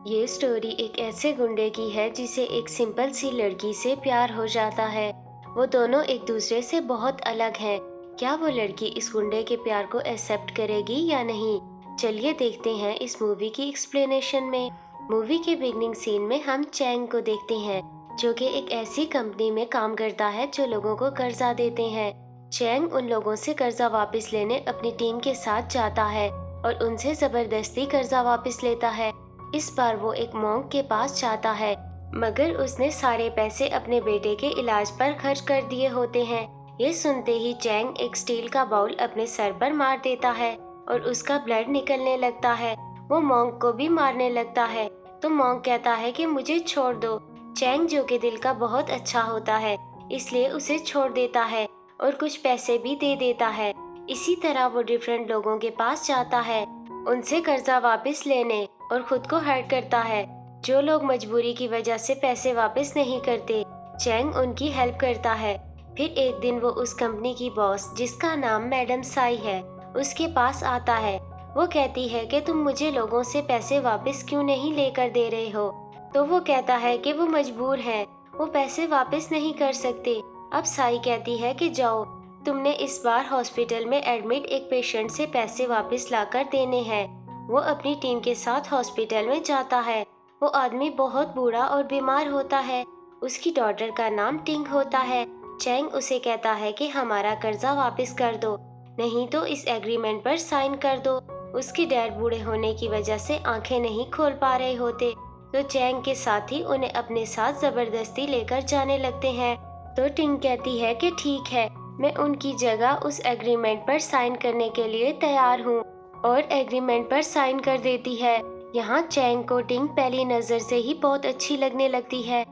ये स्टोरी एक ऐसे गुंडे की है जिसे एक सिंपल सी लड़की से प्यार हो जाता है। वो दोनों एक दूसरे से बहुत अलग हैं। क्या वो लड़की इस गुंडे के प्यार को एक्सेप्ट करेगी या नहीं? चलिए देखते हैं इस मूवी की एक्सप्लेनेशन में। मूवी के बिगनिंग सीन में हम चैंग को देखते हैं, जो कि एक ऐसी कंपनी में काम करता है जो लोगों को कर्जा देते हैं। चैंग उन लोगों से कर्जा वापस लेने अपनी टीम के साथ जाता है और उनसे जबरदस्ती कर्जा वापस लेता है। इस बार वो एक मॉन्क के पास जाता है, मगर उसने सारे पैसे अपने बेटे के इलाज पर खर्च कर दिए होते हैं। ये सुनते ही चैंग एक स्टील का बाउल अपने सर पर मार देता है और उसका ब्लड निकलने लगता है। वो मॉन्क को भी मारने लगता है, तो मॉन्क कहता है कि मुझे छोड़ दो। चैंग, जो कि दिल का बहुत अच्छा होता है, इसलिए उसे छोड़ देता है और कुछ पैसे भी दे देता है। इसी तरह वो डिफरेंट लोगों के पास जाता है, उनसे कर्जा वापस लेने, और खुद को हर्ट करता है। जो लोग मजबूरी की वजह से पैसे वापस नहीं करते, चैंग उनकी हेल्प करता है। फिर एक दिन वो उस कंपनी की बॉस, जिसका नाम मैडम साई है, उसके पास आता है। वो कहती है कि तुम मुझे लोगों से पैसे वापस क्यों नहीं लेकर दे रहे हो? तो वो कहता है कि वो मजबूर है, वो पैसे वापस नहीं कर सकते। अब साई कहती है कि जाओ, तुमने इस बार हॉस्पिटल में एडमिट एक पेशेंट से पैसे वापस लाकर देने हैं। वो अपनी टीम के साथ हॉस्पिटल में जाता है। वो आदमी बहुत बूढ़ा और बीमार होता है। उसकी डॉटर का नाम टिंग होता है। चैंग उसे कहता है कि हमारा कर्जा वापस कर दो, नहीं तो इस एग्रीमेंट पर साइन कर दो। उसके डैड बूढ़े होने की वजह से आंखें नहीं खोल पा रहे होते, तो चैंग के साथी उन्हें अपने साथ जबरदस्ती लेकर जाने लगते हैं। तो टिंग कहती है कि ठीक है, मैं उनकी जगह उस एग्रीमेंट पर साइन करने के लिए तैयार हूँ, और एग्रीमेंट पर साइन कर देती है। यहाँ चैंग को टिंग पहली नजर से ही बहुत अच्छी लगने लगती है।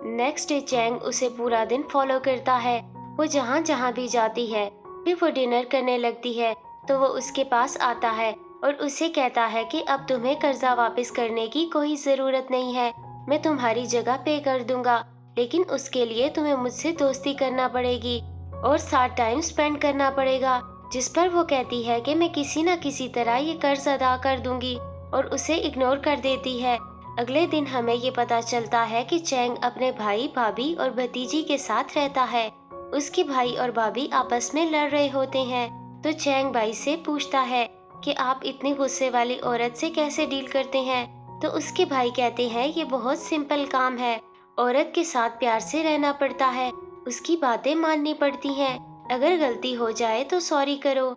नेक्स्ट डे चैंग उसे पूरा दिन फॉलो करता है। वो जहाँ जहाँ भी जाती है, फिर वो डिनर करने लगती है, तो वो उसके पास आता है और उसे कहता है कि अब तुम्हें कर्जा वापस करने की कोई जरूरत नहीं है, मैं तुम्हारी जगह पे कर दूंगा, लेकिन उसके लिए तुम्हें मुझसे दोस्ती करना पड़ेगी और साथ टाइम स्पेंड करना पड़ेगा। जिस पर वो कहती है कि मैं किसी न किसी तरह ये कर्ज अदा कर दूंगी, और उसे इग्नोर कर देती है। अगले दिन हमें ये पता चलता है कि चैंग अपने भाई, भाभी और भतीजी के साथ रहता है। उसके भाई और भाभी आपस में लड़ रहे होते हैं, तो चैंग भाई से पूछता है कि आप इतनी गुस्से वाली औरत से कैसे डील करते हैं? तो उसके भाई कहते हैं ये बहुत सिंपल काम है, औरत के साथ प्यार से रहना पड़ता है, उसकी बातें माननी पड़ती हैं, अगर गलती हो जाए तो सॉरी करो।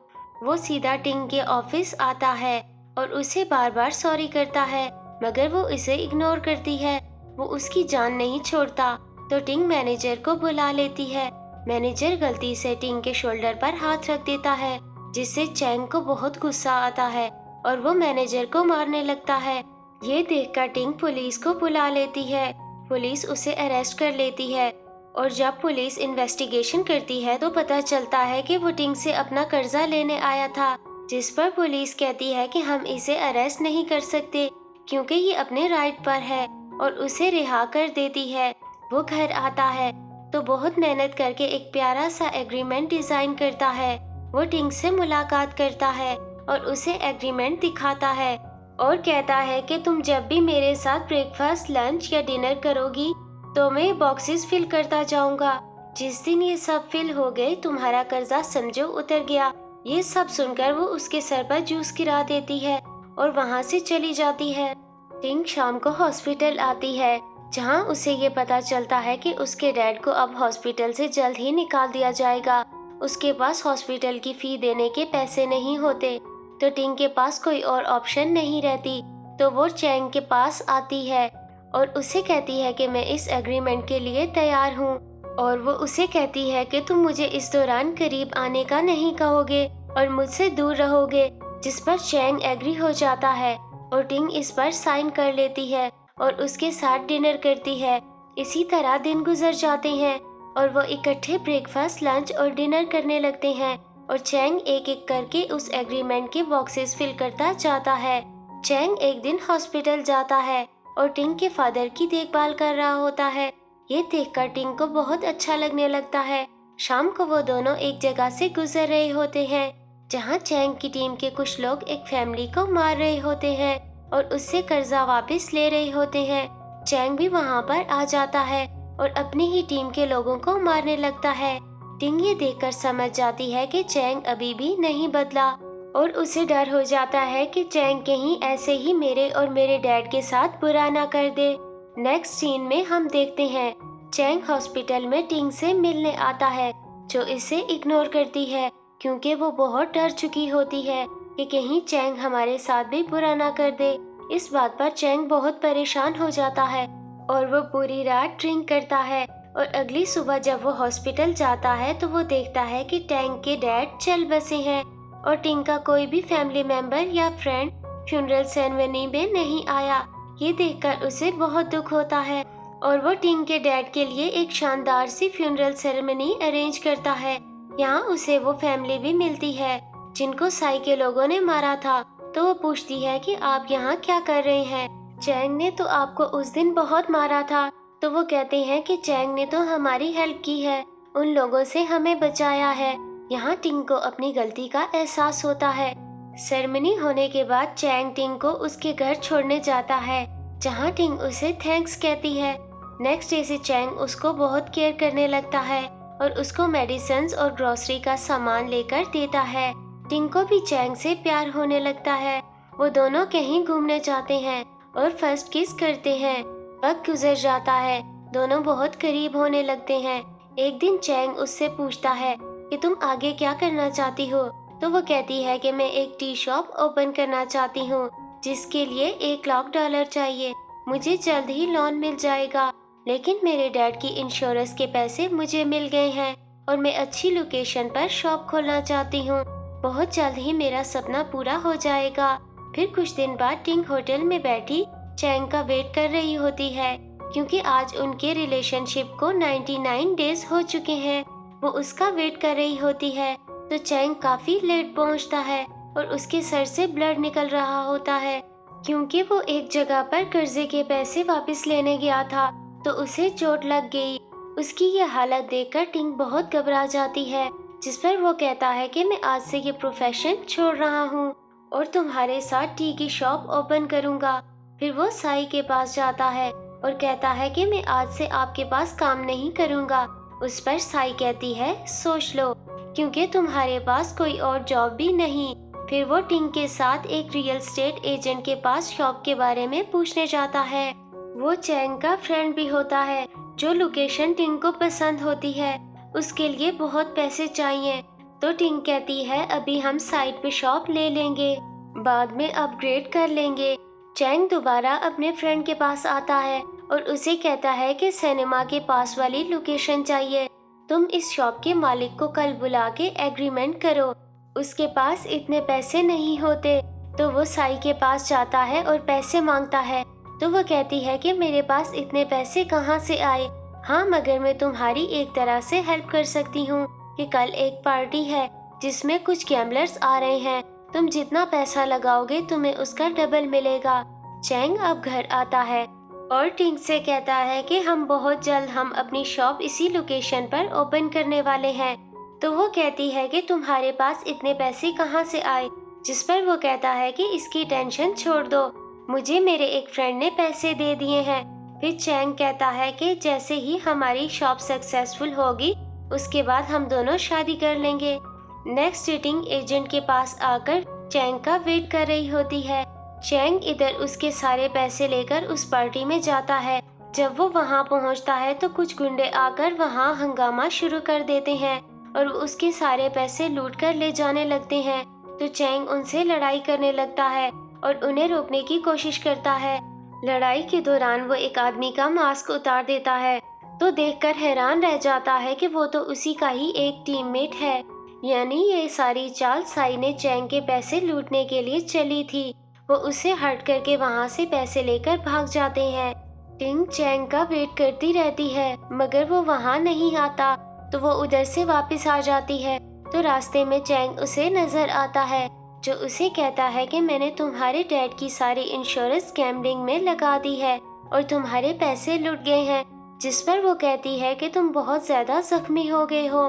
वो सीधा टिंग के ऑफिस आता है और उसे बार बार सॉरी करता है, मगर वो इसे इग्नोर करती है। वो उसकी जान नहीं छोड़ता, तो टिंग मैनेजर को बुला लेती है। मैनेजर गलती से टिंग के शोल्डर पर हाथ रख देता है, जिससे चैंग को बहुत गुस्सा आता है और वो मैनेजर को मारने लगता है। ये देखकर टिंग पुलिस को बुला लेती है। पुलिस उसे अरेस्ट कर लेती है, और जब पुलिस इन्वेस्टिगेशन करती है तो पता चलता है कि वो टिंग से अपना कर्जा लेने आया था, जिस पर पुलिस कहती है कि हम इसे अरेस्ट नहीं कर सकते क्योंकि ये अपने राइट पर है, और उसे रिहा कर देती है। वो घर आता है तो बहुत मेहनत करके एक प्यारा सा एग्रीमेंट डिजाइन करता है। वो टिंग से मुलाकात करता है और उसे एग्रीमेंट दिखाता है और कहता है कि तुम जब भी मेरे साथ ब्रेकफास्ट, लंच या डिनर करोगी तो मैं बॉक्सेस फिल करता जाऊंगा। जिस दिन ये सब फिल हो गए, तुम्हारा कर्जा समझो उतर गया। ये सब सुनकर वो उसके सर पर जूस गिरा देती है और वहाँ से चली जाती है। टिंग शाम को हॉस्पिटल आती है, जहाँ उसे ये पता चलता है कि उसके डैड को अब हॉस्पिटल से जल्द ही निकाल दिया जाएगा। उसके पास हॉस्पिटल की फी देने के पैसे नहीं होते, तो टिंग के पास कोई और ऑप्शन नहीं रहती। तो वो चैंग के पास आती है और उसे कहती है कि मैं इस एग्रीमेंट के लिए तैयार हूँ, और वो उसे कहती है कि तुम मुझे इस दौरान करीब आने का नहीं कहोगे और मुझसे दूर रहोगे, जिस पर चैंग एग्री हो जाता है और टिंग इस पर साइन कर लेती है और उसके साथ डिनर करती है। इसी तरह दिन गुजर जाते हैं और वो इकट्ठे ब्रेकफास्ट, लंच और डिनर करने लगते हैं, और चैंग एक एक करके उस एग्रीमेंट के बॉक्सेस फिल करता जाता है। चैंग एक दिन हॉस्पिटल जाता है और टिंग के फादर की देखभाल कर रहा होता है। ये देखकर टिंग को बहुत अच्छा लगने लगता है। शाम को वो दोनों एक जगह से गुजर रहे होते हैं, जहाँ चैंग की टीम के कुछ लोग एक फैमिली को मार रहे होते हैं, और उससे कर्जा वापस ले रहे होते हैं। चैंग भी वहाँ पर आ जाता है और अपनी ही टीम के लोगों को मारने लगता है। टिंग ये देखकर समझ जाती है कि चैंग अभी भी नहीं बदला और उसे डर हो जाता है कि चैंग कहीं ऐसे ही मेरे और मेरे डैड के साथ बुरा ना कर दे। नेक्स्ट सीन में हम देखते हैं चैंग हॉस्पिटल में टिंग से मिलने आता है, जो इसे इग्नोर करती है क्योंकि वो बहुत डर चुकी होती है कि कहीं चैंग हमारे साथ भी बुरा ना कर दे। इस बात पर चैंग बहुत परेशान हो जाता है और वो पूरी रात ड्रिंक करता है और अगली सुबह जब वो हॉस्पिटल जाता है तो वो देखता है कि टैंग के डैड चल बसे हैं और टिंग का कोई भी फैमिली मेंबर या फ्रेंड फ्यूनरल सेरेमनी में नहीं आया। ये देखकर उसे बहुत दुख होता है और वो टिंग के डैड के लिए एक शानदार सी फ्यूनरल सेरेमनी अरेंज करता है। यहाँ उसे वो फैमिली भी मिलती है जिनको साई के लोगों ने मारा था। तो वो पूछती है कि आप यहाँ क्या कर रहे हैं? चैंग ने तो आपको उस दिन बहुत मारा था। तो वो कहते हैं कि चैंग ने तो हमारी हेल्प की है, उन लोगों से हमें बचाया है। यहाँ टिंग को अपनी गलती का एहसास होता है। सेरेमनी होने के बाद चैंग टिंग को उसके घर छोड़ने जाता है, जहाँ टिंग उसे थैंक्स कहती है। नेक्स्ट डे से चैंग उसको बहुत केयर करने लगता है और उसको मेडिसिन्स और ग्रोसरी का सामान लेकर देता है। टिंग को भी चैंग से प्यार होने लगता है। वो दोनों कहीं घूमने जाते हैं और फर्स्ट किस करते हैं। वक्त गुजर जाता है, दोनों बहुत करीब होने लगते हैं। एक दिन चैंग उससे पूछता है कि तुम आगे क्या करना चाहती हो? तो वो कहती है कि मैं एक टी शॉप ओपन करना चाहती हूँ, जिसके लिए $1 लाख चाहिए। मुझे जल्द ही लोन मिल जाएगा, लेकिन मेरे डैड की इंश्योरेंस के पैसे मुझे मिल गए हैं और मैं अच्छी लोकेशन पर शॉप खोलना चाहती हूँ। बहुत जल्द ही मेरा सपना पूरा हो जाएगा। फिर कुछ दिन बाद टिंग होटल में बैठी चैंग का वेट कर रही होती है, क्योंकि आज उनके रिलेशनशिप को 99 डेज हो चुके हैं। वो उसका वेट कर रही होती है तो चैंग काफी लेट पहुंचता है और उसके सर से ब्लड निकल रहा होता है, क्योंकि वो एक जगह पर कर्जे के पैसे वापस लेने गया था तो उसे चोट लग गई। उसकी ये हालत देखकर टिंग बहुत घबरा जाती है, जिस पर वो कहता है कि मैं आज से ये प्रोफेशन छोड़ रहा हूँ और तुम्हारे साथ टी की शॉप ओपन करूँगा। फिर वो साई के पास जाता है और कहता है कि मैं आज से आपके पास काम नहीं करूँगा। उस पर साई कहती है सोच लो, क्योंकि तुम्हारे पास कोई और जॉब भी नहीं। फिर वो टिंग के साथ एक रियल एस्टेट एजेंट के पास शॉप के बारे में पूछने जाता है। वो चैंग का फ्रेंड भी होता है। जो लोकेशन टिंग को पसंद होती है उसके लिए बहुत पैसे चाहिए। तो टिंग कहती है अभी हम साइट पे शॉप ले लेंगे, बाद में अपग्रेड कर लेंगे। चैंग दोबारा अपने फ्रेंड के पास आता है और उसे कहता है कि सिनेमा के पास वाली लोकेशन चाहिए। तुम इस शॉप के मालिक को कल बुला के एग्रीमेंट करो। उसके पास इतने पैसे नहीं होते। तो वो साई के पास जाता है और पैसे मांगता है। तो वो कहती है कि मेरे पास इतने पैसे कहाँ से आए? हाँ, मगर मैं तुम्हारी एक तरह से हेल्प कर सकती हूँ कि कल एक पार्टी है जिसमें कुछ गैम्बलर्स आ रहे हैं। तुम जितना पैसा लगाओगे तुम्हें उसका डबल मिलेगा। चैंग अब घर आता है और टिंग से कहता है कि हम बहुत जल्द हम अपनी शॉप इसी लोकेशन पर ओपन करने वाले हैं। तो वो कहती है कि तुम्हारे पास इतने पैसे कहाँ से आए? जिस पर वो कहता है कि इसकी टेंशन छोड़ दो, मुझे मेरे एक फ्रेंड ने पैसे दे दिए हैं। फिर चैंग कहता है कि जैसे ही हमारी शॉप सक्सेसफुल होगी उसके बाद हम दोनों शादी कर लेंगे। नेक्स्ट टिंग एजेंट के पास आकर चैंग का वेट कर रही होती है। चैंग इधर उसके सारे पैसे लेकर उस पार्टी में जाता है। जब वो वहाँ पहुँचता है तो कुछ गुंडे आकर वहाँ हंगामा शुरू कर देते हैं और उसके सारे पैसे लूट कर ले जाने लगते हैं। तो चैंग उनसे लड़ाई करने लगता है और उन्हें रोकने की कोशिश करता है। लड़ाई के दौरान वो एक आदमी का मास्क उतार देता है तो देखकर हैरान रह जाता है कि वो तो उसी का ही एक टीममेट है। यानी ये सारी चाल साई ने चैंग के पैसे लूटने के लिए चली थी। वो उसे हर्ट करके वहाँ से पैसे लेकर भाग जाते हैं। टिंग चैंग का वेट करती रहती है मगर वो वहाँ नहीं आता। तो वो उधर से वापस आ जाती है तो रास्ते में चैंग उसे नजर आता है, जो उसे कहता है कि मैंने तुम्हारे डैड की सारी इंश्योरेंस गैम्बलिंग में लगा दी है और तुम्हारे पैसे लुट गए हैं। जिस पर वो कहती है कि तुम बहुत ज्यादा जख्मी हो गए हो,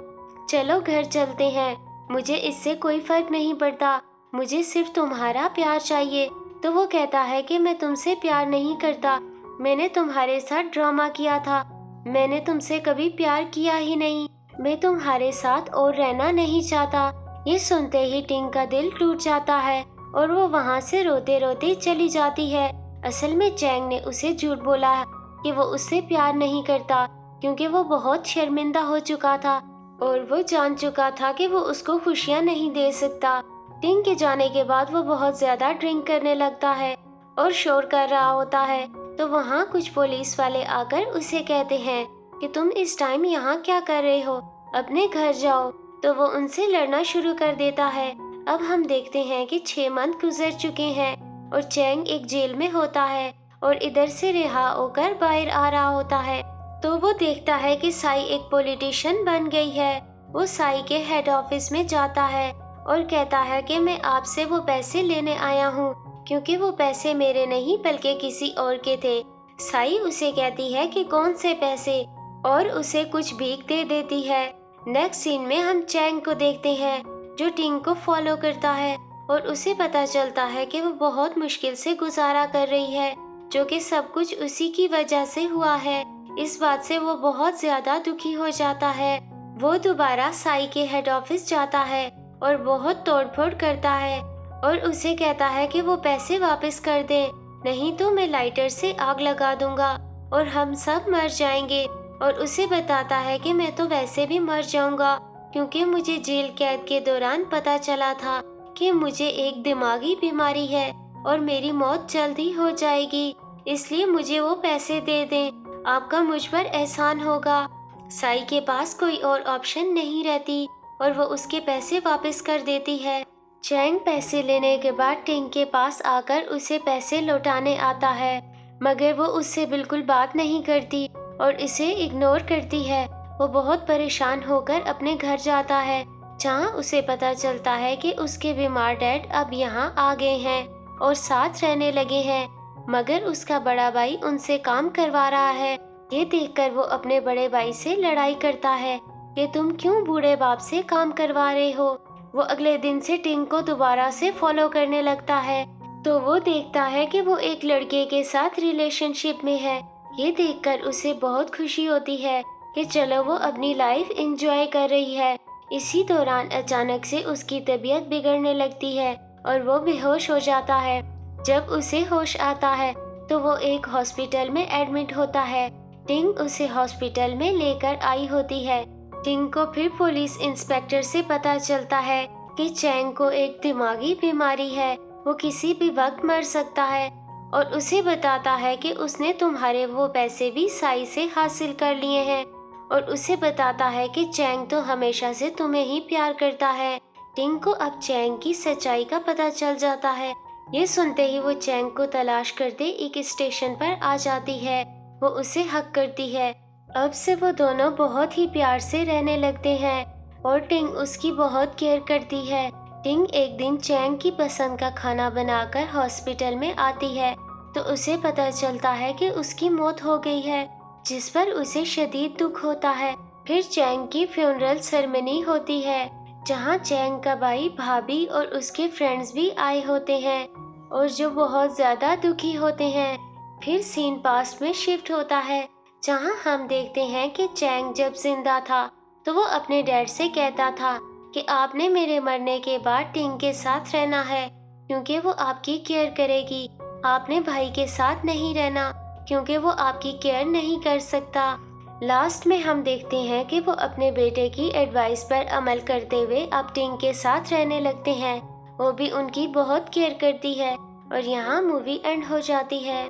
चलो घर चलते हैं, मुझे इससे कोई फर्क नहीं पड़ता, मुझे सिर्फ तुम्हारा प्यार चाहिए। तो वो कहता है कि मैं तुमसे प्यार नहीं करता, मैंने तुम्हारे साथ ड्रामा किया था, मैंने तुमसे कभी प्यार किया ही नहीं, मैं तुम्हारे साथ और रहना नहीं चाहता। ये सुनते ही टिंग का दिल टूट जाता है और वो वहाँ से रोते रोते चली जाती है। असल में चैंग ने उसे झूठ बोला कि वो उससे प्यार नहीं करता, क्योंकि वो बहुत शर्मिंदा हो चुका था और वो जान चुका था कि वो उसको खुशियाँ नहीं दे सकता। टिंग के जाने के बाद वो बहुत ज्यादा ड्रिंक करने लगता है और शोर कर रहा होता है। तो वहाँ कुछ पुलिस वाले आकर उसे कहते हैं कि तुम इस टाइम यहाँ क्या कर रहे हो, अपने घर जाओ। तो वो उनसे लड़ना शुरू कर देता है। अब हम देखते हैं कि 6 मंथ गुजर चुके हैं और चैंग एक जेल में होता है और इधर से रिहा होकर बाहर आ रहा होता है। तो वो देखता है कि साई एक पॉलिटिशियन बन गई है। वो साई के हेड ऑफिस में जाता है और कहता है कि मैं आपसे वो पैसे लेने आया हूँ, क्योंकि वो पैसे मेरे नहीं बल्कि किसी और के थे। साई उसे कहती है कि कौन से पैसे, और उसे कुछ भीख दे देती है। नेक्स्ट सीन में हम चैंग को देखते हैं जो टिंग को फॉलो करता है और उसे पता चलता है कि वो बहुत मुश्किल से गुजारा कर रही है, जो कि सब कुछ उसी की वजह से हुआ है। इस बात से वो बहुत ज्यादा दुखी हो जाता है। वो दोबारा साई के हेड ऑफिस जाता है और बहुत तोड़फोड़ करता है और उसे कहता है कि वो पैसे वापस कर दे, नहीं तो मैं लाइटर से आग लगा दूंगा और हम सब मर जाएंगे। और उसे बताता है कि मैं तो वैसे भी मर जाऊंगा, क्योंकि मुझे जेल कैद के दौरान पता चला था कि मुझे एक दिमागी बीमारी है और मेरी मौत जल्दी हो जाएगी, इसलिए मुझे वो पैसे दे दें, आपका मुझ पर एहसान होगा। साई के पास कोई और ऑप्शन नहीं रहती और वो उसके पैसे वापस कर देती है। चैंग पैसे लेने के बाद टिंग के पास आकर उसे पैसे लौटाने आता है, मगर वो उससे बिल्कुल बात नहीं करती और इसे इग्नोर करती है। वो बहुत परेशान होकर अपने घर जाता है, जहाँ उसे पता चलता है कि उसके बीमार डैड अब यहाँ आ गए हैं और साथ रहने लगे हैं, मगर उसका बड़ा भाई उनसे काम करवा रहा है। ये देखकर वो अपने बड़े भाई से लड़ाई करता है कि तुम क्यों बूढ़े बाप से काम करवा रहे हो। वो अगले दिन से टिंग को दोबारा से फॉलो करने लगता है। तो वो देखता है कि वो एक लड़के के साथ रिलेशनशिप में है। ये देखकर उसे बहुत खुशी होती है कि चलो वो अपनी लाइफ एंजॉय कर रही है। इसी दौरान अचानक से उसकी तबीयत बिगड़ने लगती है और वो बेहोश हो जाता है। जब उसे होश आता है तो वो एक हॉस्पिटल में एडमिट होता है। टिंग उसे हॉस्पिटल में लेकर आई होती है। टिंग को फिर पुलिस इंस्पेक्टर से पता चलता है कि चैंग को एक दिमागी बीमारी है, वो किसी भी वक्त मर सकता है, और उसे बताता है कि उसने तुम्हारे वो पैसे भी साई से हासिल कर लिए हैं, और उसे बताता है कि चैंग तो हमेशा से तुम्हें ही प्यार करता है। टिंग को अब चैंग की सच्चाई का पता चल जाता है। ये सुनते ही वो चैंग को तलाश करते एक स्टेशन पर आ जाती है। वो उसे हक करती है। अब से वो दोनों बहुत ही प्यार से रहने लगते हैं और टिंग उसकी बहुत केयर करती है। टिंग एक दिन चैंग की पसंद का खाना बनाकर हॉस्पिटल में आती है तो उसे पता चलता है कि उसकी मौत हो गई है, जिस पर उसे शदीद दुख होता है। फिर चैंग की फ्यूनरल सेरेमनी होती है, जहां चैंग का भाई, भाभी और उसके फ्रेंड्स भी आए होते हैं और जो बहुत ज्यादा दुखी होते हैं। फिर सीन पास्ट में शिफ्ट होता है, जहां हम देखते हैं कि चैंग जब जिंदा था तो वो अपने डैड से कहता था कि आपने मेरे मरने के बाद टिंग के साथ रहना है, क्योंकि वो आपकी केयर करेगी। आपने भाई के साथ नहीं रहना, क्योंकि वो आपकी केयर नहीं कर सकता। लास्ट में हम देखते हैं कि वो अपने बेटे की एडवाइस पर अमल करते हुए अब टिंग के साथ रहने लगते हैं। वो भी उनकी बहुत केयर करती है और यहाँ मूवी एंड हो जाती है।